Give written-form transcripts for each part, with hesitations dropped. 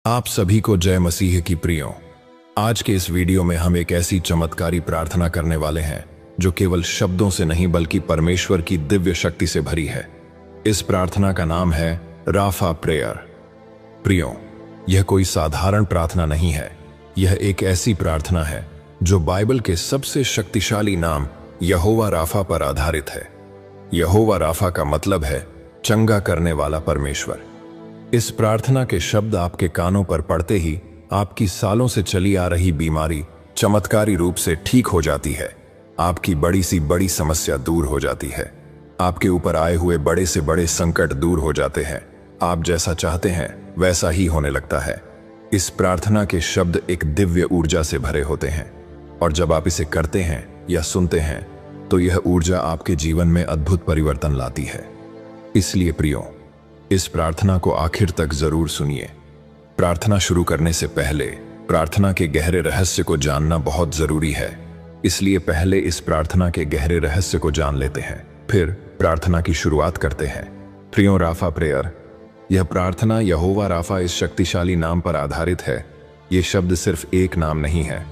आप सभी को जय मसीह की प्रियो। आज के इस वीडियो में हम एक ऐसी चमत्कारी प्रार्थना करने वाले हैं जो केवल शब्दों से नहीं बल्कि परमेश्वर की दिव्य शक्ति से भरी है। इस प्रार्थना का नाम है राफा प्रेयर। प्रियो, यह कोई साधारण प्रार्थना नहीं है। यह एक ऐसी प्रार्थना है जो बाइबल के सबसे शक्तिशाली नाम यहोवा राफा पर आधारित है। यहोवा राफा का मतलब है चंगा करने वाला परमेश्वर। इस प्रार्थना के शब्द आपके कानों पर पड़ते ही आपकी सालों से चली आ रही बीमारी चमत्कारी रूप से ठीक हो जाती है। आपकी बड़ी सी बड़ी समस्या दूर हो जाती है। आपके ऊपर आए हुए बड़े से बड़े संकट दूर हो जाते हैं। आप जैसा चाहते हैं वैसा ही होने लगता है। इस प्रार्थना के शब्द एक दिव्य ऊर्जा से भरे होते हैं और जब आप इसे करते हैं या सुनते हैं तो यह ऊर्जा आपके जीवन में अद्भुत परिवर्तन लाती है। इसलिए प्रियो, इस प्रार्थना को आखिर तक जरूर सुनिए। प्रार्थना शुरू करने से पहले प्रार्थना के गहरे रहस्य को जानना बहुत जरूरी है। इसलिए पहले इस प्रार्थना के गहरे रहस्य को जान लेते हैं, फिर प्रार्थना की शुरुआत करते हैं। प्रियो, राफा प्रेयर, यह प्रार्थना यहोवा राफा इस शक्तिशाली नाम पर आधारित है। ये शब्द सिर्फ एक नाम नहीं है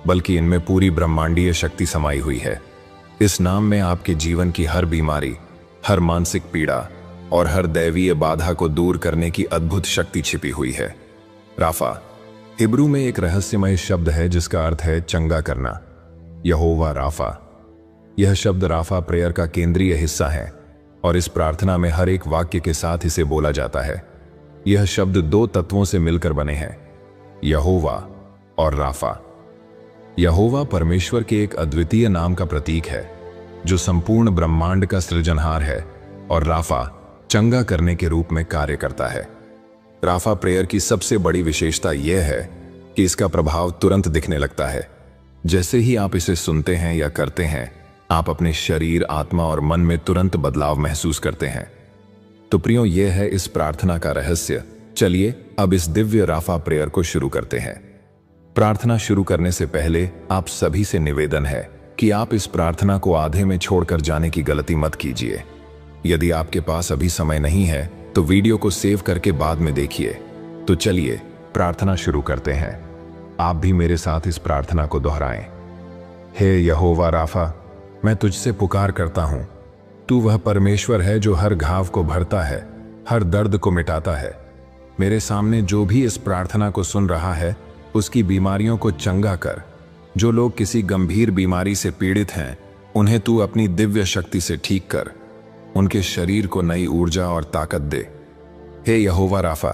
बल्कि इनमें पूरी ब्रह्मांडीय शक्ति समाई हुई है। इस नाम में आपके जीवन की हर बीमारी, हर मानसिक पीड़ा और हर दैवीय बाधा को दूर करने की अद्भुत शक्ति छिपी हुई है। राफा हिब्रू में एक रहस्यमय शब्द है जिसका अर्थ है चंगा करना। यहोवा राफा, यह शब्द राफा प्रेयर का केंद्रीय हिस्सा है और इस प्रार्थना में हर एक वाक्य के साथ इसे बोला जाता है। यह शब्द दो तत्वों से मिलकर बने हैं, यहोवा और राफा। यहोवा परमेश्वर के एक अद्वितीय नाम का प्रतीक है जो संपूर्ण ब्रह्मांड का सृजनहार है, और राफा चंगा करने के रूप में कार्य करता है। राफा प्रेयर की सबसे बड़ी विशेषता यह है कि इसका प्रभाव तुरंत दिखने लगता है। जैसे ही आप इसे सुनते हैं या करते हैं, आप अपने शरीर, आत्मा और मन में तुरंत बदलाव महसूस करते हैं। तो प्रियो, यह है इस प्रार्थना का रहस्य। चलिए अब इस दिव्य राफा प्रेयर को शुरू करते हैं। प्रार्थना शुरू करने से पहले आप सभी से निवेदन है कि आप इस प्रार्थना को आधे में छोड़कर जाने की गलती मत कीजिए। यदि आपके पास अभी समय नहीं है तो वीडियो को सेव करके बाद में देखिए। तो चलिए प्रार्थना शुरू करते हैं। आप भी मेरे साथ इस प्रार्थना को दोहराएं। हे यहोवा राफा, मैं तुझसे पुकार करता हूं। तू वह परमेश्वर है जो हर घाव को भरता है, हर दर्द को मिटाता है। मेरे सामने जो भी इस प्रार्थना को सुन रहा है उसकी बीमारियों को चंगा कर। जो लोग किसी गंभीर बीमारी से पीड़ित हैं उन्हें तू अपनी दिव्य शक्ति से ठीक कर। उनके शरीर को नई ऊर्जा और ताकत दे। हे यहोवा राफा,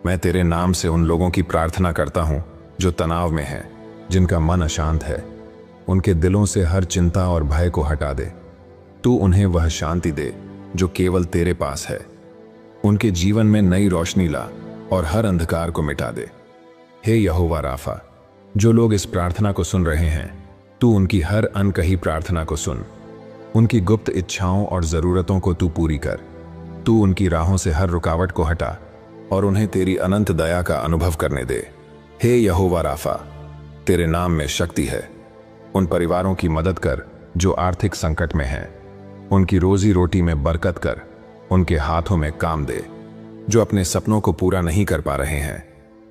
मैं तेरे नाम से उन लोगों की प्रार्थना करता हूं जो तनाव में हैं, जिनका मन अशांत है। उनके दिलों से हर चिंता और भय को हटा दे। तू उन्हें वह शांति दे जो केवल तेरे पास है। उनके जीवन में नई रोशनी ला और हर अंधकार को मिटा दे। हे यहोवा राफा, जो लोग इस प्रार्थना को सुन रहे हैं, तू उनकी हर अनकही प्रार्थना को सुन। उनकी गुप्त इच्छाओं और ज़रूरतों को तू पूरी कर। तू उनकी राहों से हर रुकावट को हटा और उन्हें तेरी अनंत दया का अनुभव करने दे। हे यहोवा राफा, तेरे नाम में शक्ति है। उन परिवारों की मदद कर जो आर्थिक संकट में हैं। उनकी रोजी रोटी में बरकत कर। उनके हाथों में काम दे। जो अपने सपनों को पूरा नहीं कर पा रहे हैं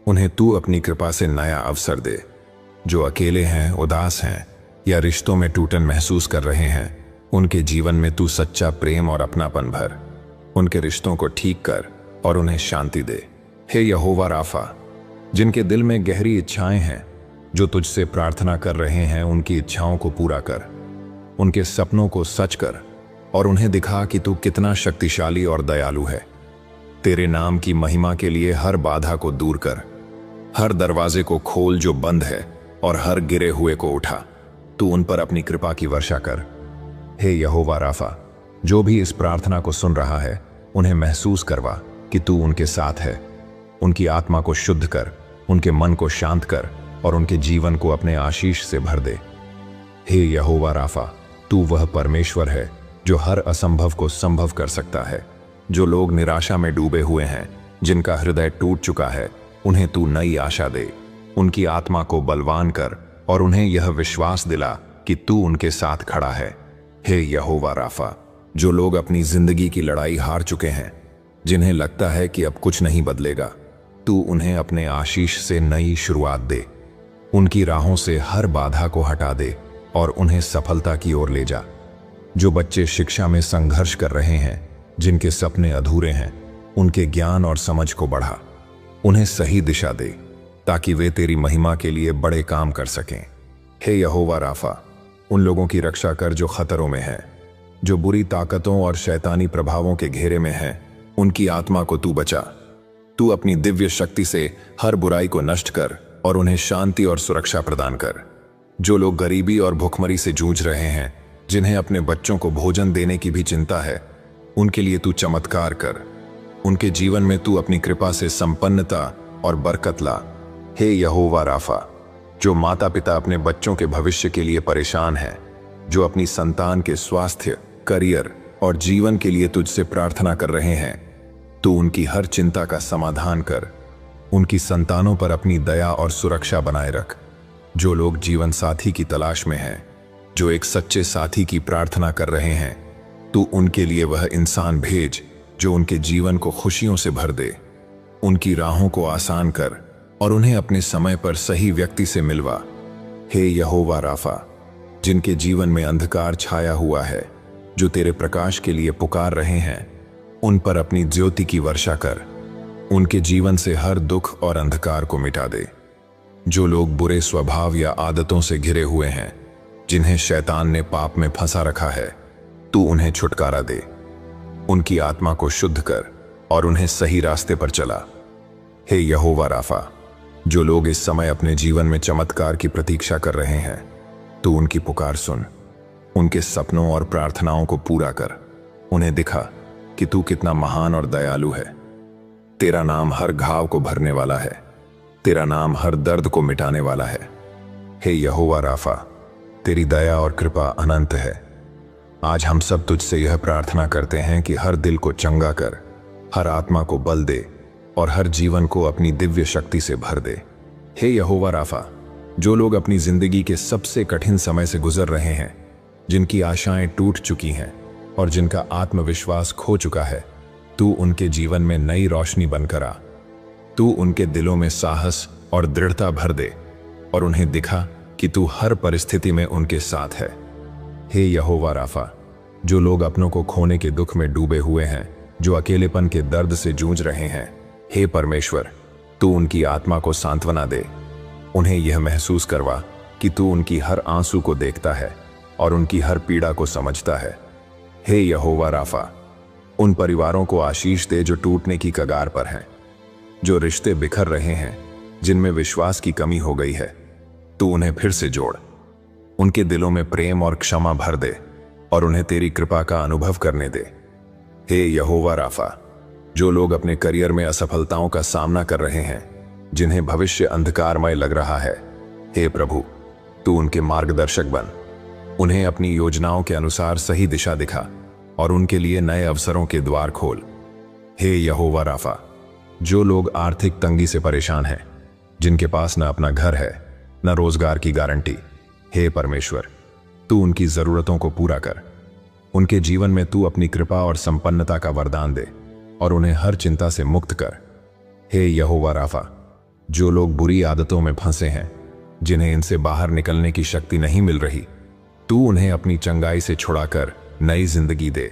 उन्हें तू अपनी कृपा से नया अवसर दे। जो अकेले हैं, उदास हैं या रिश्तों में टूटन महसूस कर रहे हैं, उनके जीवन में तू सच्चा प्रेम और अपनापन भर। उनके रिश्तों को ठीक कर और उन्हें शांति दे। हे यहोवा राफा, जिनके दिल में गहरी इच्छाएं हैं, जो तुझसे प्रार्थना कर रहे हैं, उनकी इच्छाओं को पूरा कर। उनके सपनों को सच कर और उन्हें दिखा कि तू कितना शक्तिशाली और दयालु है। तेरे नाम की महिमा के लिए हर बाधा को दूर कर। हर दरवाजे को खोल जो बंद है और हर गिरे हुए को उठा। तू उन पर अपनी कृपा की वर्षा कर। हे यहोवा राफा, जो भी इस प्रार्थना को सुन रहा है उन्हें महसूस करवा कि तू उनके साथ है। उनकी आत्मा को शुद्ध कर, उनके मन को शांत कर और उनके जीवन को अपने आशीष से भर दे। हे यहोवा राफा, तू वह परमेश्वर है जो हर असंभव को संभव कर सकता है। जो लोग निराशा में डूबे हुए हैं, जिनका हृदय टूट चुका है, उन्हें तू नई आशा दे। उनकी आत्मा को बलवान कर और उन्हें यह विश्वास दिला कि तू उनके साथ खड़ा है। हे यहोवा राफा, जो लोग अपनी जिंदगी की लड़ाई हार चुके हैं, जिन्हें लगता है कि अब कुछ नहीं बदलेगा, तू उन्हें अपने आशीष से नई शुरुआत दे। उनकी राहों से हर बाधा को हटा दे और उन्हें सफलता की ओर ले जा। जो बच्चे शिक्षा में संघर्ष कर रहे हैं, जिनके सपने अधूरे हैं, उनके ज्ञान और समझ को बढ़ा। उन्हें सही दिशा दे ताकि वे तेरी महिमा के लिए बड़े काम कर सकें। हे यहोवा राफा, उन लोगों की रक्षा कर जो खतरों में हैं, जो बुरी ताकतों और शैतानी प्रभावों के घेरे में हैं। उनकी आत्मा को तू बचा। तू अपनी दिव्य शक्ति से हर बुराई को नष्ट कर और उन्हें शांति और सुरक्षा प्रदान कर। जो लोग गरीबी और भुखमरी से जूझ रहे हैं, जिन्हें अपने बच्चों को भोजन देने की भी चिंता है, उनके लिए तू चमत्कार कर। उनके जीवन में तू अपनी कृपा से संपन्नता और बरकत ला। हे यहोवा राफा, जो माता पिता अपने बच्चों के भविष्य के लिए परेशान हैं, जो अपनी संतान के स्वास्थ्य, करियर और जीवन के लिए तुझसे प्रार्थना कर रहे हैं, तू उनकी हर चिंता का समाधान कर। उनकी संतानों पर अपनी दया और सुरक्षा बनाए रख। जो लोग जीवन साथी की तलाश में हैं, जो एक सच्चे साथी की प्रार्थना कर रहे हैं, तू उनके लिए वह इंसान भेज जो उनके जीवन को खुशियों से भर दे। उनकी राहों को आसान कर और उन्हें अपने समय पर सही व्यक्ति से मिलवा। हे यहोवा राफा, जिनके जीवन में अंधकार छाया हुआ है, जो तेरे प्रकाश के लिए पुकार रहे हैं, उन पर अपनी ज्योति की वर्षा कर। उनके जीवन से हर दुख और अंधकार को मिटा दे। जो लोग बुरे स्वभाव या आदतों से घिरे हुए हैं, जिन्हें शैतान ने पाप में फंसा रखा है, तू उन्हें छुटकारा दे। उनकी आत्मा को शुद्ध कर और उन्हें सही रास्ते पर चला। हे यहोवा राफा, जो लोग इस समय अपने जीवन में चमत्कार की प्रतीक्षा कर रहे हैं, तू उनकी पुकार सुन। उनके सपनों और प्रार्थनाओं को पूरा कर। उन्हें दिखा कि तू कितना महान और दयालु है। तेरा नाम हर घाव को भरने वाला है। तेरा नाम हर दर्द को मिटाने वाला है। हे यहोवा राफा, तेरी दया और कृपा अनंत है। आज हम सब तुझसे यह प्रार्थना करते हैं कि हर दिल को चंगा कर, हर आत्मा को बल दे और हर जीवन को अपनी दिव्य शक्ति से भर दे। हे यहोवा राफा, जो लोग अपनी जिंदगी के सबसे कठिन समय से गुजर रहे हैं, जिनकी आशाएं टूट चुकी हैं और जिनका आत्मविश्वास खो चुका है, तू उनके जीवन में नई रोशनी बनकर आ। तू उनके दिलों में साहस और दृढ़ता भर दे और उन्हें दिखा कि तू हर परिस्थिति में उनके साथ है। हे यहोवा राफा, जो लोग अपनों को खोने के दुख में डूबे हुए हैं, जो अकेलेपन के दर्द से जूझ रहे हैं, हे परमेश्वर, तू उनकी आत्मा को सांत्वना दे। उन्हें यह महसूस करवा कि तू उनकी हर आंसू को देखता है और उनकी हर पीड़ा को समझता है। हे यहोवा राफा, उन परिवारों को आशीष दे जो टूटने की कगार पर हैं, जो रिश्ते बिखर रहे हैं, जिनमें विश्वास की कमी हो गई है, तू उन्हें फिर से जोड़। उनके दिलों में प्रेम और क्षमा भर दे और उन्हें तेरी कृपा का अनुभव करने दे। हे यहोवा राफा, जो लोग अपने करियर में असफलताओं का सामना कर रहे हैं, जिन्हें भविष्य अंधकारमय लग रहा है, हे प्रभु, तू उनके मार्गदर्शक बन। उन्हें अपनी योजनाओं के अनुसार सही दिशा दिखा और उनके लिए नए अवसरों के द्वार खोल। हे यहोवा राफा, जो लोग आर्थिक तंगी से परेशान हैं, जिनके पास न अपना घर है न रोजगार की गारंटी, हे परमेश्वर, तू उनकी जरूरतों को पूरा कर। उनके जीवन में तू अपनी कृपा और संपन्नता का वरदान दे और उन्हें हर चिंता से मुक्त कर। हे यहोवा राफा, जो लोग बुरी आदतों में फंसे हैं, जिन्हें इनसे बाहर निकलने की शक्ति नहीं मिल रही, तू उन्हें अपनी चंगाई से छुड़ाकर नई जिंदगी दे।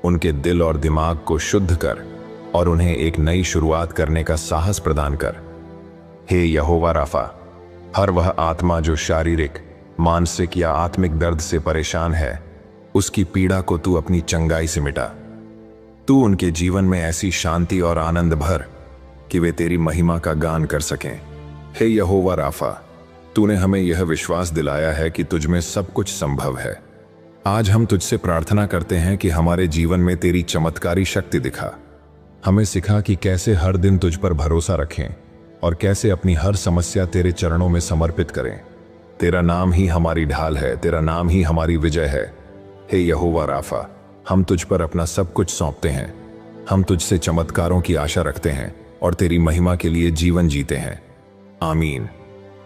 उनके दिल और दिमाग को शुद्ध कर और उन्हें एक नई शुरुआत करने का साहस प्रदान कर। हे यहोवा राफा, हर वह आत्मा जो शारीरिक, मानसिक या आत्मिक दर्द से परेशान है, उसकी पीड़ा को तू अपनी चंगाई से मिटा। तू उनके जीवन में ऐसी शांति और आनंद भर कि वे तेरी महिमा का गान कर सकें। हे यहोवा राफा, तूने हमें यह विश्वास दिलाया है कि तुझ में सब कुछ संभव है। आज हम तुझसे प्रार्थना करते हैं कि हमारे जीवन में तेरी चमत्कारी शक्ति दिखा। हमें सिखा कि कैसे हर दिन तुझ पर भरोसा रखें और कैसे अपनी हर समस्या तेरे चरणों में समर्पित करें। तेरा नाम ही हमारी ढाल है, तेरा नाम ही हमारी विजय है। हे यहोवा राफा, हम तुझ पर अपना सब कुछ सौंपते हैं। हम तुझसे चमत्कारों की आशा रखते हैं और तेरी महिमा के लिए जीवन जीते हैं। आमीन।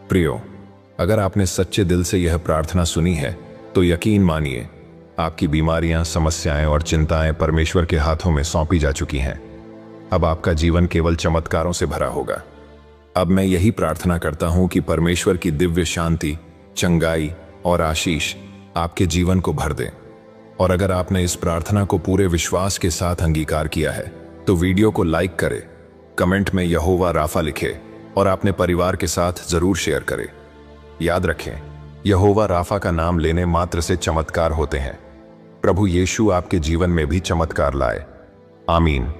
प्रियो, अगर आपने सच्चे दिल से यह प्रार्थना सुनी है तो यकीन मानिए, आपकी बीमारियां, समस्याएं और चिंताएं परमेश्वर के हाथों में सौंपी जा चुकी हैं। अब आपका जीवन केवल चमत्कारों से भरा होगा। अब मैं यही प्रार्थना करता हूं कि परमेश्वर की दिव्य शांति, चंगाई और आशीष आपके जीवन को भर दे। और अगर आपने इस प्रार्थना को पूरे विश्वास के साथ अंगीकार किया है तो वीडियो को लाइक करें, कमेंट में यहोवा राफा लिखे और अपने परिवार के साथ जरूर शेयर करें। याद रखें, यहोवा राफा का नाम लेने मात्र से चमत्कार होते हैं। प्रभु यीशु आपके जीवन में भी चमत्कार लाए। आमीन।